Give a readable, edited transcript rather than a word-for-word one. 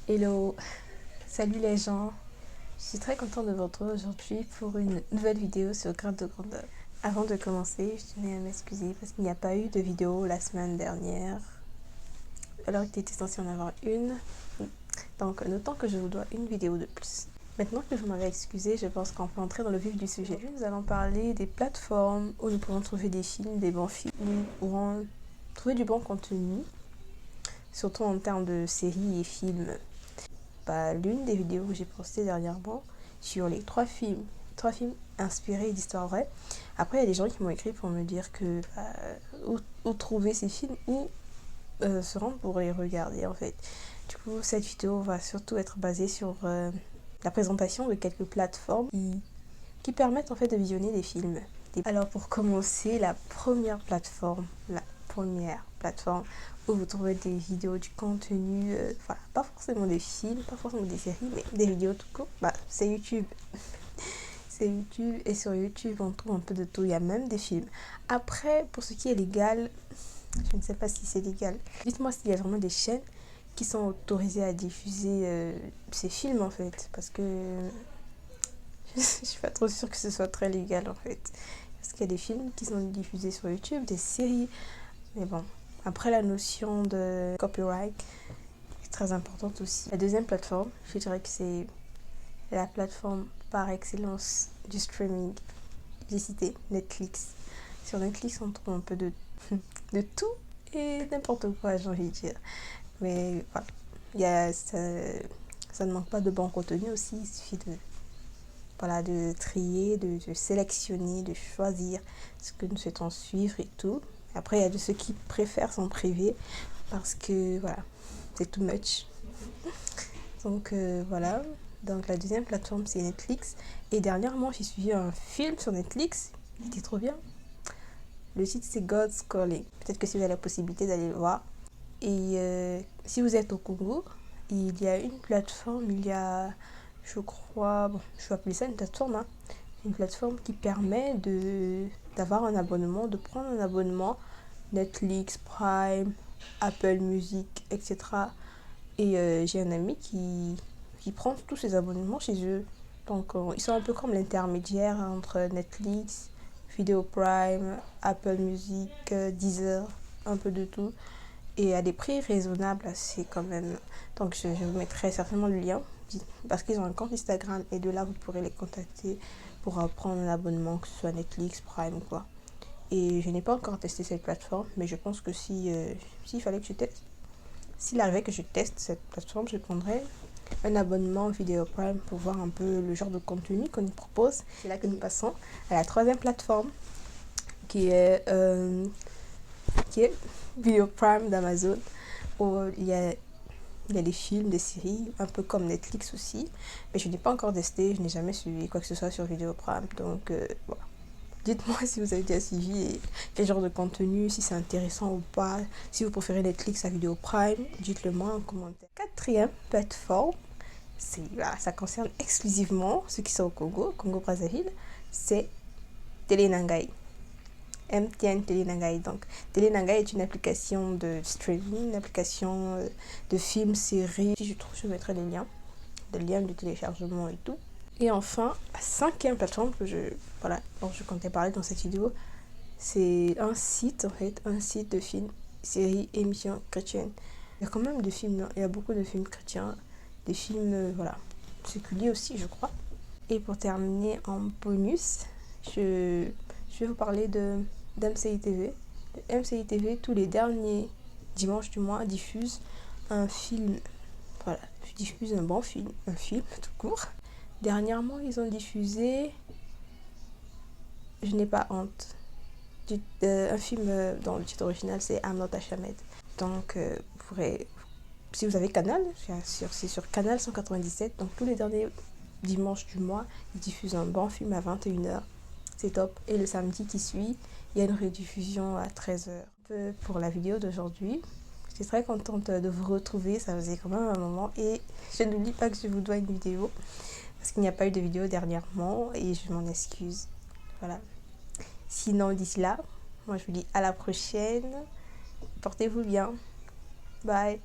Hello, salut les gens, je suis très contente de vous retrouver aujourd'hui pour une nouvelle vidéo sur Graines de Grandeur. Avant de commencer, je tenais à m'excuser parce qu'il n'y a pas eu de vidéo la semaine dernière, alors qu'il était censé en avoir une. Donc notons que je vous dois une vidéo de plus. Maintenant que je m'avais excusé, je pense qu'on peut entrer dans le vif du sujet. Aujourd'hui, nous allons parler des plateformes où nous pourrons trouver des films, des bons films, où nous pourrons trouver du bon contenu, surtout en termes de séries et films. L'une des vidéos que j'ai postées dernièrement sur les trois films inspirés d'histoires vraies. Après, il y a des gens qui m'ont écrit pour me dire que où trouver ces films, où se rendre pour les regarder en fait. Du coup, cette vidéo va surtout être basée sur la présentation de quelques plateformes qui permettent en fait de visionner des films. Alors pour commencer, la première plateforme où vous trouvez des vidéos, du contenu, pas forcément des films, pas forcément des séries, mais des vidéos tout court, c'est YouTube. C'est YouTube, et sur YouTube on trouve un peu de tout, il y a même des films. Après, pour ce qui est légal, je ne sais pas si c'est légal. Dites-moi s'il y a vraiment des chaînes qui sont autorisées à diffuser ces films en fait, parce que je suis pas trop sûre que ce soit très légal en fait. Parce qu'il y a des films qui sont diffusés sur YouTube, des séries, mais bon. Après, la notion de copyright est très importante aussi. La deuxième plateforme, je dirais que c'est la plateforme par excellence du streaming. J'ai cité Netflix. Sur Netflix, on trouve un peu de tout et n'importe quoi, j'ai envie de dire. Mais voilà, ça ne manque pas de bon contenu aussi. Il suffit de trier, de sélectionner, de choisir ce que nous souhaitons suivre et tout. Après, il y a de ceux qui préfèrent s'en priver parce que voilà, c'est too much. Donc voilà. Donc la deuxième plateforme, c'est Netflix. Et dernièrement, j'ai suivi un film sur Netflix. Il était trop bien. Le titre, c'est God's Calling. Peut-être que si vous avez la possibilité d'aller le voir. Et si vous êtes au Congo, il y a une plateforme, je crois, je vais appeler ça une plateforme, hein. Une plateforme qui permet d'avoir un abonnement, de prendre un abonnement Netflix, Prime, Apple Music, etc. Et j'ai un ami qui prend tous ces abonnements chez eux. Donc ils sont un peu comme l'intermédiaire entre Netflix, Video Prime, Apple Music, Deezer, un peu de tout. Et à des prix raisonnables, c'est quand même. Donc je vous mettrai certainement le lien parce qu'ils ont un compte Instagram et de là vous pourrez les contacter pour prendre un abonnement, que ce soit Netflix, Prime ou quoi. Et je n'ai pas encore testé cette plateforme, mais je pense que s'il fallait que je teste, s'il arrivait que je teste cette plateforme, je prendrais un abonnement Video Prime pour voir un peu le genre de contenu qu'on nous propose. C'est là que nous passons à la troisième plateforme qui est Video Prime d'Amazon, où il y a des films, des séries, un peu comme Netflix aussi. Mais je n'ai pas encore testé, je n'ai jamais suivi quoi que ce soit sur Video Prime. Donc voilà. Dites-moi si vous avez déjà suivi et quel genre de contenu, si c'est intéressant ou pas. Si vous préférez Netflix à Video Prime, dites-le moi en commentaire. Quatrième plateforme, ça concerne exclusivement ceux qui sont au Congo-Brazzaville, c'est Télé Nangai. MTN Télé Nangai. Donc, Télé Nangai est une application de streaming, une application de films, séries. Si je trouve, je mettrai les liens de téléchargement et tout. Et enfin, la cinquième plateforme dont je comptais parler dans cette vidéo, c'est un site de films, séries, émissions chrétiennes. Il y a quand même des films, non? Il y a beaucoup de films chrétiens, des films, séculiers aussi, je crois. Et pour terminer en bonus, je vais vous parler d'MCI TV. MCI TV, tous les derniers dimanches du mois, diffuse un film. Voilà, je diffuse un bon film, un film tout court. Dernièrement, ils ont diffusé Je n'ai pas honte. Un film dont le titre original c'est I'm Not Ashamed. Donc, vous pourrez, si vous avez Canal, c'est sur Canal 197. Donc, tous les derniers dimanches du mois, ils diffusent un bon film à 21h. C'est top. Et le samedi qui suit, il y a une rediffusion à 13h. Pour la vidéo d'aujourd'hui, je suis très contente de vous retrouver. Ça faisait quand même un moment. Et je n'oublie pas que je vous dois une vidéo. Parce qu'il n'y a pas eu de vidéo dernièrement et je m'en excuse. Voilà. Sinon, d'ici là, Moi, je vous dis à la prochaine. Portez-vous bien. Bye.